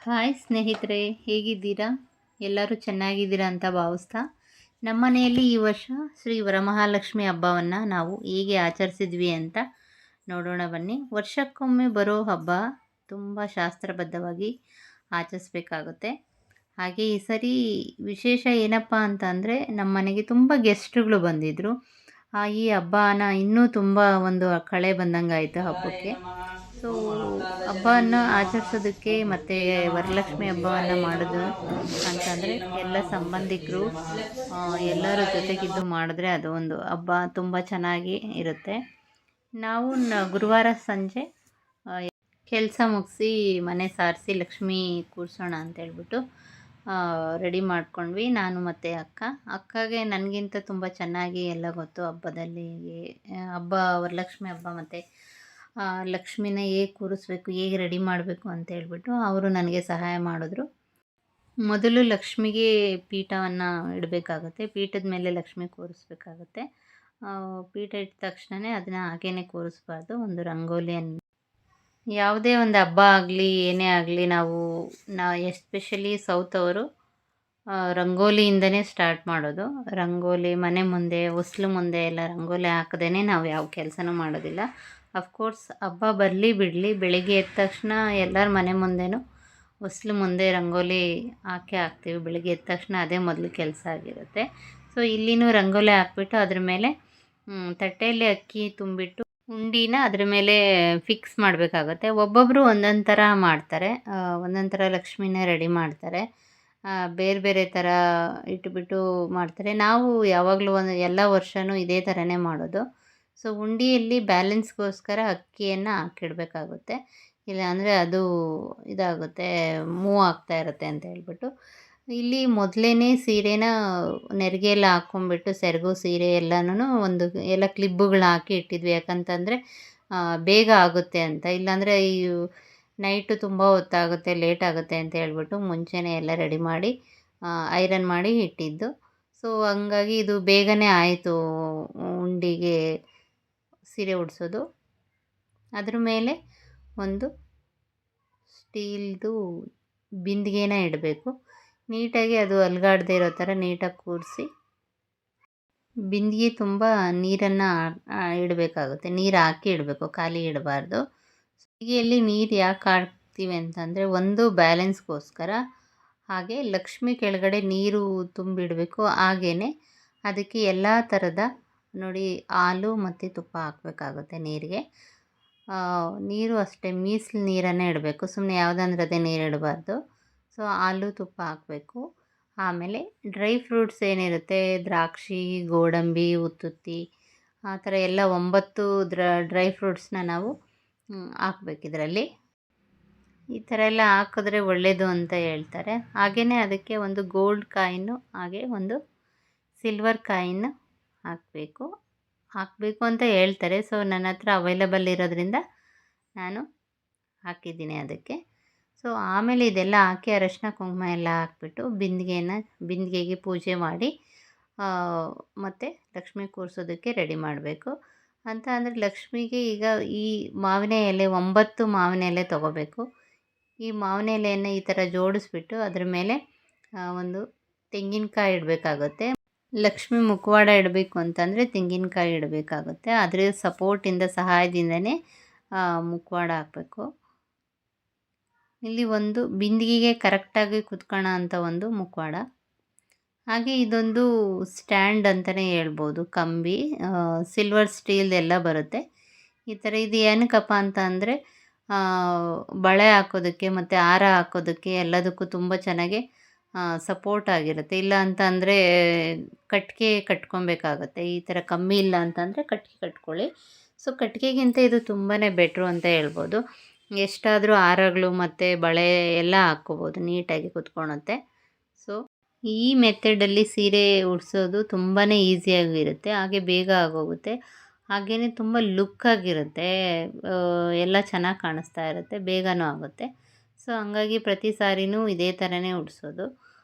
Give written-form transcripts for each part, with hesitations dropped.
Hi ಸ್ನೇಹಿತರೆ, ಹೇಗಿದ್ದೀರಾ? ಎಲ್ಲರೂ ಚೆನ್ನಾಗಿದ್ದೀರಾ ಅಂತ ಭಾವಿಸ್ತಾ, ನಮ್ಮ ಮನೆಯಲ್ಲಿ ಈ ವರ್ಷ ಶ್ರೀ ವರಮಹಾಲಕ್ಷ್ಮಿ ಹಬ್ಬವನ್ನು ನಾವು ಹೇಗೆ ಆಚರಿಸಿದ್ವಿ ಅಂತ ನೋಡೋಣ ಬನ್ನಿ. ವರ್ಷಕ್ಕೊಮ್ಮೆ ಬರೋ ಹಬ್ಬ ತುಂಬ ಶಾಸ್ತ್ರಬದ್ಧವಾಗಿ ಆಚರಿಸ್ಬೇಕಾಗುತ್ತೆ. ಹಾಗೆ ಈ ಸರಿ ವಿಶೇಷ ಏನಪ್ಪ ಅಂತ ಅಂದರೆ, ನಮ್ಮ ಮನೆಗೆ ತುಂಬ ಗೆಸ್ಟ್ಗಳು ಬಂದಿದ್ದರು. ಈ ಹಬ್ಬನ ಇನ್ನೂ ತುಂಬ ಒಂದು ಕಳೆ ಬಂದಂಗೆ ಆಯಿತು ಹಬ್ಬಕ್ಕೆ. ಸೊ ಹಬ್ಬವನ್ನು ಆಚರಿಸೋದಕ್ಕೆ ಮತ್ತು ವರಲಕ್ಷ್ಮಿ ಹಬ್ಬವನ್ನು ಮಾಡೋದು ಅಂತಂದರೆ ಎಲ್ಲ ಸಂಬಂಧಿಕರು ಎಲ್ಲರ ಜೊತೆಗಿದ್ದು ಮಾಡಿದ್ರೆ ಅದು ಒಂದು ಹಬ್ಬ ತುಂಬ ಚೆನ್ನಾಗಿ ಇರುತ್ತೆ. ನಾವು ಗುರುವಾರ ಸಂಜೆ ಕೆಲಸ ಮುಗಿಸಿ ಮನೆ ಸಾರಿಸಿ ಲಕ್ಷ್ಮಿ ಕೂರಿಸೋಣ ಅಂತೇಳ್ಬಿಟ್ಟು ರೆಡಿ ಮಾಡ್ಕೊಂಡ್ವಿ, ನಾನು ಮತ್ತು ಅಕ್ಕಗೆ ನನಗಿಂತ ತುಂಬ ಚೆನ್ನಾಗಿ ಎಲ್ಲ ಗೊತ್ತು ಹಬ್ಬದಲ್ಲಿ. ಹಬ್ಬ ವರಲಕ್ಷ್ಮಿ ಹಬ್ಬ ಮತ್ತು ಲಕ್ಷ್ಮಿನ ಹೇಗೆ ಕೂರಿಸ್ಬೇಕು, ಹೇಗೆ ರೆಡಿ ಮಾಡಬೇಕು ಅಂತ ಹೇಳ್ಬಿಟ್ಟು ಅವರು ನನಗೆ ಸಹಾಯ ಮಾಡಿದ್ರು. ಮೊದಲು ಲಕ್ಷ್ಮಿಗೆ ಪೀಠವನ್ನು ಇಡಬೇಕಾಗುತ್ತೆ. ಪೀಠದ ಮೇಲೆ ಲಕ್ಷ್ಮಿ ಕೂರಿಸ್ಬೇಕಾಗುತ್ತೆ. ಪೀಠ ಇಟ್ಟ ತಕ್ಷಣವೇ ಅದನ್ನು ಹಾಗೇ ಕೂರಿಸ್ಬಾರ್ದು. ಒಂದು ರಂಗೋಲಿಯನ್ನು, ಯಾವುದೇ ಒಂದು ಹಬ್ಬ ಆಗಲಿ ಏನೇ ಆಗಲಿ, ನಾವು ಎಸ್ಪೆಷಲಿ ಸೌತ್ ಅವರು ರಂಗೋಲಿಯಿಂದನೇ ಸ್ಟಾರ್ಟ್ ಮಾಡೋದು. ರಂಗೋಲಿ ಮನೆ ಮುಂದೆ, ಹೊಸ್ಲು ಮುಂದೆ ಎಲ್ಲ ರಂಗೋಲಿ ಹಾಕದೇ ನಾವು ಯಾವ ಕೆಲಸನೂ ಮಾಡೋದಿಲ್ಲ. ಅಫ್ಕೋರ್ಸ್ ಹಬ್ಬ ಬರಲಿ ಬಿಡಲಿ, ಬೆಳಿಗ್ಗೆ ಎದ್ದ ತಕ್ಷಣ ಎಲ್ಲರ ಮನೆ ಮುಂದೆನೂ ಹೊಸ್ಲು ಮುಂದೆ ರಂಗೋಲಿ ಹಾಕ್ತೀವಿ. ಬೆಳಿಗ್ಗೆ ಎದ್ದ ತಕ್ಷಣ ಅದೇ ಮೊದಲು ಕೆಲಸ ಆಗಿರುತ್ತೆ. ಸೊ ಇಲ್ಲಿನೂ ರಂಗೋಲಿ ಹಾಕ್ಬಿಟ್ಟು ಅದ್ರ ಮೇಲೆ ತಟ್ಟೆಯಲ್ಲಿ ಅಕ್ಕಿ ತುಂಬಿಟ್ಟು ಉಂಡಿನ ಅದ್ರ ಮೇಲೆ ಫಿಕ್ಸ್ ಮಾಡಬೇಕಾಗುತ್ತೆ. ಒಬ್ಬೊಬ್ಬರು ಒಂದೊಂದು ಥರ ಮಾಡ್ತಾರೆ, ಒಂದೊಂದು ಥರ ಲಕ್ಷ್ಮಿನ ರೆಡಿ ಮಾಡ್ತಾರೆ, ಬೇರೆ ಬೇರೆ ಥರ ಇಟ್ಬಿಟ್ಟು ಮಾಡ್ತಾರೆ. ನಾವು ಯಾವಾಗಲೂ ಎಲ್ಲ ವರ್ಷವೂ ಇದೇ ಥರನೇ ಮಾಡೋದು. ಸೊ ಉಂಡಿಯಲ್ಲಿ ಬ್ಯಾಲೆನ್ಸ್ಗೋಸ್ಕರ ಅಕ್ಕಿಯನ್ನು ಹಾಕಿಡಬೇಕಾಗುತ್ತೆ, ಇಲ್ಲಾಂದರೆ ಅದು ಇದಾಗುತ್ತೆ, ಮೂವ್ ಆಗ್ತಾ ಇರುತ್ತೆ ಅಂತ ಹೇಳ್ಬಿಟ್ಟು. ಇಲ್ಲಿ ಮೊದಲೇ ಸೀರೆನ ನೆರಿಗೆ ಎಲ್ಲ ಹಾಕ್ಕೊಂಬಿಟ್ಟು ಸೆರಗು ಸೀರೆ ಎಲ್ಲನೂ ಒಂದು ಎಲ್ಲ ಕ್ಲಿಬ್ಬುಗಳನ್ನ ಹಾಕಿ ಇಟ್ಟಿದ್ವಿ. ಯಾಕಂತಂದರೆ ಬೇಗ ಆಗುತ್ತೆ ಅಂತ, ಇಲ್ಲಾಂದರೆ ಈ ನೈಟು ತುಂಬ ಹೊತ್ತಾಗುತ್ತೆ, ಲೇಟ್ ಆಗುತ್ತೆ ಅಂತ ಹೇಳ್ಬಿಟ್ಟು ಮುಂಚೆನೇ ಎಲ್ಲ ರೆಡಿ ಮಾಡಿ ಐರನ್ ಮಾಡಿ ಇಟ್ಟಿದ್ದು. ಸೊ ಹಂಗಾಗಿ ಇದು ಬೇಗನೆ ಆಯಿತು ಉಂಡಿಗೆ ಸೀರೆ ಉಡಿಸೋದು. ಅದ್ರ ಮೇಲೆ ಒಂದು ಸ್ಟೀಲ್ದು ಬಿಂದಿಗೆನ ಇಡಬೇಕು. ನೀಟಾಗಿ ಅದು ಅಲುಗಾಡದೇ ಇರೋ ಥರ ನೀಟಾಗಿ ಕೂರಿಸಿ ಬಿಂದಿಗೆ ತುಂಬ ನೀರನ್ನು ಇಡಬೇಕಾಗುತ್ತೆ. ನೀರು ಹಾಕಿ ಇಡಬೇಕು, ಖಾಲಿ ಇಡಬಾರ್ದು. ಬಿಂದಿಗೆಯಲ್ಲಿ ನೀರು ಯಾಕೆ ಹಾಕ್ತೀವಿ ಅಂತಂದರೆ, ಒಂದು ಬ್ಯಾಲೆನ್ಸ್ಗೋಸ್ಕರ, ಹಾಗೆ ಲಕ್ಷ್ಮಿ ಕೆಳಗಡೆ ನೀರು ತುಂಬಿಡಬೇಕು. ಹಾಗೆಯೇ ಅದಕ್ಕೆ ಎಲ್ಲ ಥರದ ನೋಡಿ ಹಾಲು ಮತ್ತು ತುಪ್ಪ ಹಾಕಬೇಕಾಗುತ್ತೆ ನೀರಿಗೆ. ನೀರು ಅಷ್ಟೇ ಮೀಸಲು ನೀರನ್ನೇ ಇಡಬೇಕು, ಸುಮ್ಮನೆ ಯಾವುದಂದ್ರೆ ಅದೇ ನೀರು ಇಡಬಾರ್ದು. ಸೊ ಹಾಲು ತುಪ್ಪ ಹಾಕಬೇಕು. ಆಮೇಲೆ ಡ್ರೈ ಫ್ರೂಟ್ಸ್ ಏನಿರುತ್ತೆ, ದ್ರಾಕ್ಷಿ, ಗೋಡಂಬಿ, ಉತ್ತುತ್ತಿ, ಆ ಥರ ಎಲ್ಲ 9 ಡ್ರೈ ಫ್ರೂಟ್ಸ್ನ ನಾವು ಹಾಕ್ಬೇಕು ಇದರಲ್ಲಿ. ಈ ಥರ ಎಲ್ಲ ಹಾಕಿದ್ರೆ ಒಳ್ಳೆಯದು ಅಂತ ಹೇಳ್ತಾರೆ. ಹಾಗೆಯೇ ಅದಕ್ಕೆ ಒಂದು ಗೋಲ್ಡ್ ಕಾಯಿನು ಹಾಗೆ ಒಂದು ಸಿಲ್ವರ್ ಕಾಯಿನ್ನು ಹಾಕಬೇಕು ಅಂತ ಹೇಳ್ತಾರೆ. ಸೊ ನನ್ನ ಹತ್ರ ಅವೈಲಬಲ್ ಇರೋದ್ರಿಂದ ನಾನು ಹಾಕಿದ್ದೀನಿ ಅದಕ್ಕೆ. ಸೊ ಆಮೇಲೆ ಇದೆಲ್ಲ ಹಾಕಿ ಅರಶಿನ ಕುಂಕುಮ ಎಲ್ಲ ಹಾಕ್ಬಿಟ್ಟು ಬಿಂದಿಗೆಗೆ ಪೂಜೆ ಮಾಡಿ ಮತ್ತು ಲಕ್ಷ್ಮಿ ಕೂರಿಸೋದಕ್ಕೆ ರೆಡಿ ಮಾಡಬೇಕು. ಅಂತ ಅಂದರೆ ಲಕ್ಷ್ಮಿಗೆ ಈಗ ಈ ಮಾವಿನ ಎಲೆ 9 ಮಾವಿನ ಎಲೆ ತೊಗೋಬೇಕು. ಈ ಮಾವಿನ ಎಲೆಯನ್ನು ಈ ಥರ ಜೋಡಿಸ್ಬಿಟ್ಟು ಅದ್ರ ಮೇಲೆ ಒಂದು ತೆಂಗಿನಕಾಯಿ ಇಡಬೇಕಾಗುತ್ತೆ. ಲಕ್ಷ್ಮಿ ಮುಖವಾಡ ಇಡಬೇಕು ಅಂತಂದರೆ ತೆಂಗಿನಕಾಯಿ ಇಡಬೇಕಾಗುತ್ತೆ. ಅದರ ಸಹಾಯದಿಂದನೇ ಮುಖವಾಡ ಹಾಕಬೇಕು. ಇಲ್ಲಿ ಒಂದು ಬಿಂದಿಗೆಗೆ ಕರೆಕ್ಟಾಗಿ ಕುತ್ಕೊಳ್ಳೋ ಅಂಥ ಒಂದು ಮುಖವಾಡ. ಹಾಗೆ ಇದೊಂದು ಸ್ಟ್ಯಾಂಡ್ ಅಂತಲೇ ಹೇಳ್ಬೋದು, ಕಂಬಿ, ಸಿಲ್ವರ್ ಸ್ಟೀಲ್ದೆಲ್ಲ ಬರುತ್ತೆ ಈ ಥರ. ಇದು ಏನಕ್ಕಪ್ಪ ಅಂತ ಅಂದರೆ ಬಳೆ ಹಾಕೋದಕ್ಕೆ ಮತ್ತು ಹಾರ ಹಾಕೋದಕ್ಕೆ ಎಲ್ಲದಕ್ಕೂ ತುಂಬ ಚೆನ್ನಾಗಿ ಸಪೋರ್ಟ್ ಆಗಿರುತ್ತೆ. ಇಲ್ಲ ಅಂತ ಅಂದರೆ ಕಟ್ಟಿಗೆ ಕಟ್ಕೊಬೇಕಾಗತ್ತೆ. ಈ ಥರ ಕಮ್ಮಿ ಇಲ್ಲ ಅಂತಂದರೆ ಕಟ್ಟಿಗೆ ಕಟ್ಕೊಳ್ಳಿ. ಸೊ ಕಟ್ಟಿಗೆಗಿಂತ ಇದು ತುಂಬಾ ಬೆಟ್ರು ಅಂತ ಹೇಳ್ಬೋದು. ಎಷ್ಟಾದರೂ ಹಾರಗಳು ಮತ್ತು ಬಳೆ ಎಲ್ಲ ಹಾಕ್ಕೋಬೋದು, ನೀಟಾಗಿ ಕುತ್ಕೊಳುತ್ತೆ. ಸೊ ಈ ಮೆಥಡಲ್ಲಿ ಸೀರೆ ಉಡಿಸೋದು ತುಂಬಾ ಈಸಿಯಾಗಿರುತ್ತೆ, ಹಾಗೆ ಬೇಗ ಆಗೋಗುತ್ತೆ, ಹಾಗೆಯೇ ತುಂಬ ಲುಕ್ಕಾಗಿರುತ್ತೆ, ಎಲ್ಲ ಚೆನ್ನಾಗಿ ಕಾಣಿಸ್ತಾ ಇರುತ್ತೆ, ಬೇಗನೂ ಆಗುತ್ತೆ. ಸೊ ಹಂಗಾಗಿ ಪ್ರತಿ ಸಾರಿನೂ ಇದೇ ಥರನೇ ಉಡಿಸೋದು.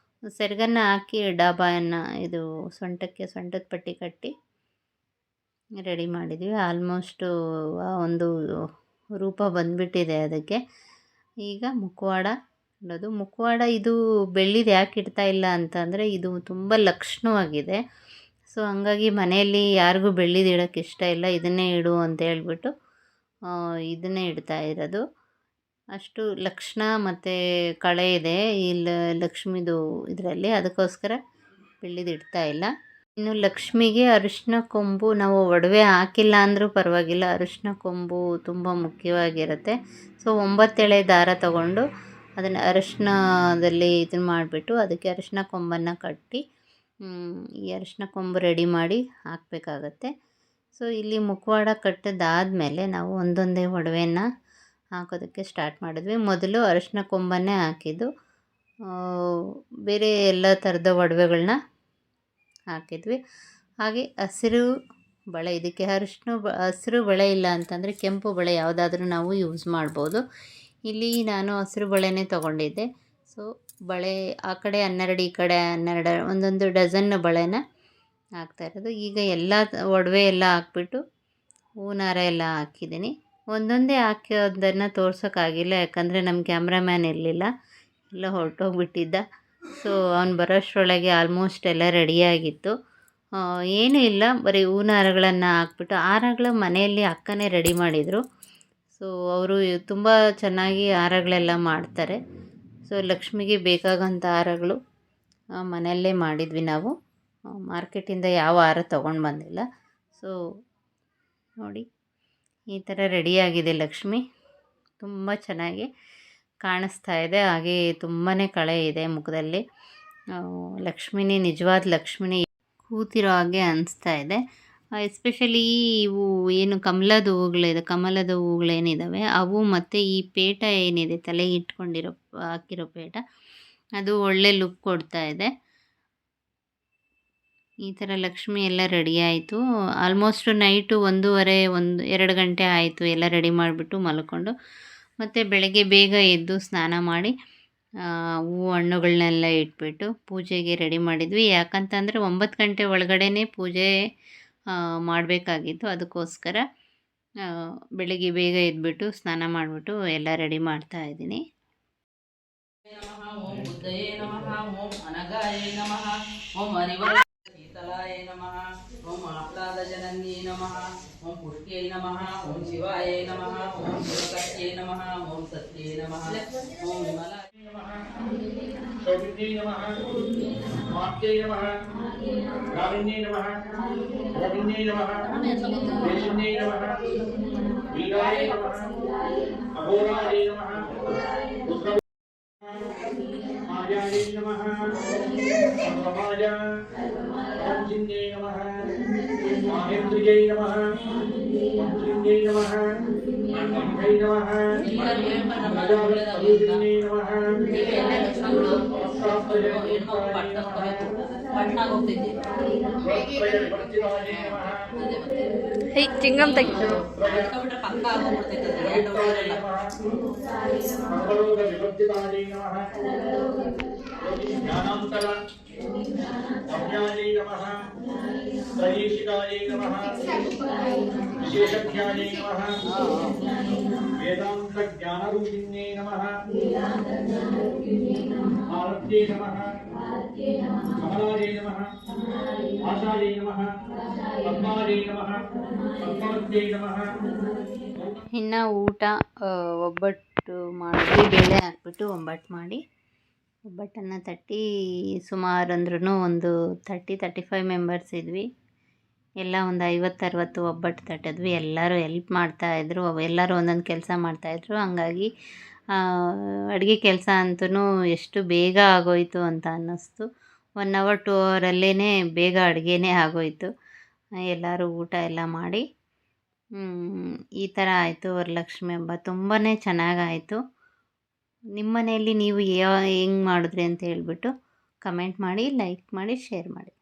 ಸೆರಗನ್ನು ಹಾಕಿ ಡಾಬಾಯನ್ನು ಇದು ಸೊಂಟದ ಪಟ್ಟಿ ಕಟ್ಟಿ ರೆಡಿ ಮಾಡಿದ್ವಿ. ಆಲ್ಮೋಸ್ಟು ಒಂದು ರೂಪ ಬಂದುಬಿಟ್ಟಿದೆ ಅದಕ್ಕೆ. ಈಗ ಮುಖವಾಡ ಅನ್ನೋದು. ಮುಖವಾಡ ಇದು ಬೆಳ್ಳಿದು ಯಾಕೆ ಇಡ್ತಾ ಇಲ್ಲ ಅಂತಂದರೆ ಇದು ತುಂಬ ಲಕ್ಷಣವಾಗಿದೆ. ಸೊ ಹಂಗಾಗಿ ಮನೆಯಲ್ಲಿ ಯಾರಿಗೂ ಬೆಳ್ಳಿದು ಇಡೋಕ್ಕೆ ಇಷ್ಟ ಇಲ್ಲ, ಇದನ್ನೇ ಇಡು ಅಂತ ಹೇಳ್ಬಿಟ್ಟು ಇದನ್ನೇ ಇಡ್ತಾ ಇರೋದು. ಅಷ್ಟು ಲಕ್ಷಣ ಮತ್ತು ಕಳೆ ಇದೆ ಈ ಲಕ್ಷ್ಮಿದು ಇದರಲ್ಲಿ, ಅದಕ್ಕೋಸ್ಕರ ಬೆಳ್ಳಿದು ಇಡ್ತಾ ಇಲ್ಲ. ಇನ್ನು ಲಕ್ಷ್ಮಿಗೆ ಅರಿಶಿನ ಕೊಂಬು ನಾವು ಒಡವೆ ಹಾಕಿಲ್ಲ ಅಂದರೂ ಪರವಾಗಿಲ್ಲ, ಅರಿಶಿನ ಕೊಂಬು ತುಂಬ ಮುಖ್ಯವಾಗಿರುತ್ತೆ. ಸೊ 9 ಎಳೆ ದಾರ ತಗೊಂಡು ಅದನ್ನು ಅರಿಶಿನದಲ್ಲಿ ಇದನ್ನು ಮಾಡಿಬಿಟ್ಟು ಅದಕ್ಕೆ ಅರಿಶಿನ ಕೊಂಬನ್ನು ಕಟ್ಟಿ ಈ ಅರಿಶಿನ ಕೊಂಬು ರೆಡಿ ಮಾಡಿ ಹಾಕಬೇಕಾಗತ್ತೆ. ಸೊ ಇಲ್ಲಿ ಮುಖವಾಡ ಕಟ್ಟಿದಾದಮೇಲೆ ನಾವು ಒಂದೊಂದೇ ಒಡವೆನ ಹಾಕೋದಕ್ಕೆ ಸ್ಟಾರ್ಟ್ ಮಾಡಿದ್ವಿ. ಮೊದಲು ಅರಿಶಿನ ಕೊಂಬನ್ನೇ ಹಾಕಿದ್ದು, ಬೇರೆ ಎಲ್ಲ ಥರದ ಒಡವೆಗಳನ್ನ ಹಾಕಿದ್ವಿ. ಹಾಗೆ ಹಸಿರು ಬಳೆ, ಇದಕ್ಕೆ ಹಸಿರು ಬಳೆ ಇಲ್ಲ ಅಂತಂದರೆ ಕೆಂಪು ಬಳೆ ಯಾವುದಾದ್ರೂ ನಾವು ಯೂಸ್ ಮಾಡ್ಬೋದು. ಇಲ್ಲಿ ನಾನು ಹಸಿರು ಬಳೆನೇ ತೊಗೊಂಡಿದ್ದೆ. ಸೊ ಬಳೆ ಆ ಕಡೆ 12, ಈ ಕಡೆ 12, ಒಂದೊಂದು ಡಜನ್ ಬಳೆನ ಹಾಕ್ತಾಯಿರೋದು. ಈಗ ಎಲ್ಲ ಒಡವೆ ಎಲ್ಲ ಹಾಕ್ಬಿಟ್ಟು ಹೂನಾರ ಎಲ್ಲ ಹಾಕಿದ್ದೀನಿ. ಒಂದೊಂದೇ ಹಾಕೋದನ್ನು ತೋರ್ಸೋಕ್ಕಾಗಿಲ್ಲ, ಯಾಕಂದರೆ ನಮ್ಮ ಕ್ಯಾಮ್ರಾಮ್ಯಾನ್ ಇರಲಿಲ್ಲ, ಎಲ್ಲ ಹೊರಟೋಗ್ಬಿಟ್ಟಿದ್ದ. ಸೊ ಅವ್ನು ಬರೋಷ್ಟರೊಳಗೆ ಆಲ್ಮೋಸ್ಟ್ ಎಲ್ಲ ರೆಡಿಯಾಗಿತ್ತು. ಏನೂ ಇಲ್ಲ, ಬರೀ ಹೂನಾರಗಳನ್ನು ಹಾಕ್ಬಿಟ್ಟು, ಹಾರಗಳ ಮನೆಯಲ್ಲಿ ಅಕ್ಕನೇ ರೆಡಿ ಮಾಡಿದರು. ಸೊ ಅವರು ತುಂಬ ಚೆನ್ನಾಗಿ ಹಾರಗಳೆಲ್ಲ ಮಾಡ್ತಾರೆ. ಸೊ ಲಕ್ಷ್ಮಿಗೆ ಬೇಕಾಗೋಂಥ ಹಾರಗಳು ಮನೆಯಲ್ಲೇ ಮಾಡಿದ್ವಿ ನಾವು, ಮಾರ್ಕೆಟಿಂದ ಯಾವ ಹಾರ ತೊಗೊಂಡು ಬಂದಿಲ್ಲ. ಸೊ ನೋಡಿ ಈ ಥರ ರೆಡಿಯಾಗಿದೆ ಲಕ್ಷ್ಮಿ, ತುಂಬ ಚೆನ್ನಾಗಿ ಕಾಣಿಸ್ತಾ ಇದೆ. ಹಾಗೆ ತುಂಬಾ ಕಳೆ ಇದೆ ಮುಖದಲ್ಲಿ. ಲಕ್ಷ್ಮಿನೇ, ನಿಜವಾದ ಲಕ್ಷ್ಮಿನೇ ಕೂತಿರೋ ಹಾಗೆ ಅನಿಸ್ತಾ ಇದೆ. ಎಸ್ಪೆಷಲಿ ಇವು ಏನು ಕಮಲದ ಹೂಗಳೇನಿದ್ದಾವೆ ಅವು, ಮತ್ತು ಈ ಪೇಟ ಏನಿದೆ ತಲೆಗೆ ಇಟ್ಕೊಂಡಿರೋ ಹಾಕಿರೋ ಪೇಟ, ಅದು ಒಳ್ಳೆ ಲುಕ್ ಕೊಡ್ತಾ ಇದೆ. ಈ ಥರ ಲಕ್ಷ್ಮಿ ಎಲ್ಲ ರೆಡಿ ಆಯಿತು. ಆಲ್ಮೋಸ್ಟ್ ನೈಟು 1:30-2 ಗಂಟೆ ಆಯಿತು ಎಲ್ಲ ರೆಡಿ ಮಾಡಿಬಿಟ್ಟು ಮಲ್ಕೊಂಡು. ಮತ್ತು ಬೆಳಗ್ಗೆ ಬೇಗ ಎದ್ದು ಸ್ನಾನ ಮಾಡಿ ಹೂವು ಹಣ್ಣುಗಳನ್ನೆಲ್ಲ ಇಟ್ಬಿಟ್ಟು ಪೂಜೆಗೆ ರೆಡಿ ಮಾಡಿದ್ವಿ. ಯಾಕಂತಂದರೆ 9 ಗಂಟೆ ಒಳಗಡೆ ಪೂಜೆ ಮಾಡಬೇಕಾಗಿತ್ತು. ಅದಕ್ಕೋಸ್ಕರ ಬೆಳಗ್ಗೆ ಬೇಗ ಎದ್ಬಿಟ್ಟು ಸ್ನಾನ ಮಾಡಿಬಿಟ್ಟು ಎಲ್ಲ ರೆಡಿ ಮಾಡ್ತಾಯಿದ್ದೀನಿ. ಓಂ ಬುದ್ಧಯೇ ನಮಃ, ಓಂ ಅನಗಾಯ ನಮಃ, ಓಂ ಶೀತಲಾಯ ನಮಃ, ಓಂ ಆಹ್ಲಾದಜನನ್ಯೇ ನಮಃ, ಓಂ ಪುಷ್ಟ್ಯೈ ನಮಃ, ಓಂ ಶಿವಾಯ ನಮಃ, ಓಂ ಶಿವಕರ್ತ್ಯೈ ನಮಃ, ಓಂ ಸತ್ಯೈ ನಮಃ, ಓಂ ವಿಮಲಾಯ ನಮಃ, ಸೌಮಿತ್ಯೈ ನಮಃ, ಮಾತ್ಯೈ ನಮಃ, ಗಾಮಿನ್ಯೈ ನಮಃ, ಗೋವಿಂದ್ಯೈ ನಮಃ, ದೇಶಿನ್ಯೈ ನಮಃ, ವೀರಾಯ ನಮಃ, ಅಘೋರಾಯ ನಮಃ, आर्याय नमः, सर्वमाय ओंजिन्यै नमः, माहेन्द्रियै नमः, मंत्रिन्यै नमः, अन्यै नमः, प्रजापतिन्यै नमः, ಚಿಂಗಂ ತೆಗಿತು विवर्तिताय नमः, ज्ञानांतर अज्ञानै नमः, त्रयीशिकायै नमः, विशेषज्ञायै नमः, वेदांत ज्ञानरूपिण्यै नमः, भारत्यै नमः, कमलायै नमः, आशायै नमः, पद्मायै नमः, पद्मावत्यै नमः. ಇನ್ನು ಊಟ ಒಬ್ಬಟ್ಟು ಮಾಡಿದ್ವಿ, ಬೇಳೆ ಹಾಕ್ಬಿಟ್ಟು ಒಬ್ಬಟ್ಟು ಮಾಡಿ ಒಬ್ಬಟ್ಟನ್ನು ತಟ್ಟಿ ಸುಮಾರು ಅಂದ್ರೂ ಒಂದು 30-35 ಮೆಂಬರ್ಸ್ ಇದ್ವಿ. ಎಲ್ಲ ಒಂದು 50-60 ಒಬ್ಬಟ್ಟು ತಟ್ಟಿದ್ವಿ. ಎಲ್ಲರೂ ಹೆಲ್ಪ್ ಮಾಡ್ತಾಯಿದ್ರು, ಎಲ್ಲರೂ ಒಂದೊಂದು ಕೆಲಸ ಮಾಡ್ತಾಯಿದ್ರು. ಹಂಗಾಗಿ ಅಡುಗೆ ಕೆಲಸ ಅಂತೂ ಎಷ್ಟು ಬೇಗ ಆಗೋಯಿತು ಅಂತ ಅನ್ನಿಸ್ತು. 1 hour 2 ಅವರಲ್ಲೇ ಬೇಗ ಅಡುಗೆನೇ ಆಗೋಯಿತು. ಎಲ್ಲರೂ ಊಟ ಎಲ್ಲ ಮಾಡಿ ಈ ಥರ ಆಯಿತು ವರಲಕ್ಷ್ಮಿ ಹಬ್ಬ. ತುಂಬಾ ಚೆನ್ನಾಗಾಯಿತು. ನಿಮ್ಮ ಮನೆಯಲ್ಲಿ ನೀವು ಹೆಂಗೆ ಮಾಡಿದ್ರಿ ಅಂತ ಹೇಳ್ಬಿಟ್ಟು ಕಮೆಂಟ್ ಮಾಡಿ, ಲೈಕ್ ಮಾಡಿ, ಶೇರ್ ಮಾಡಿ.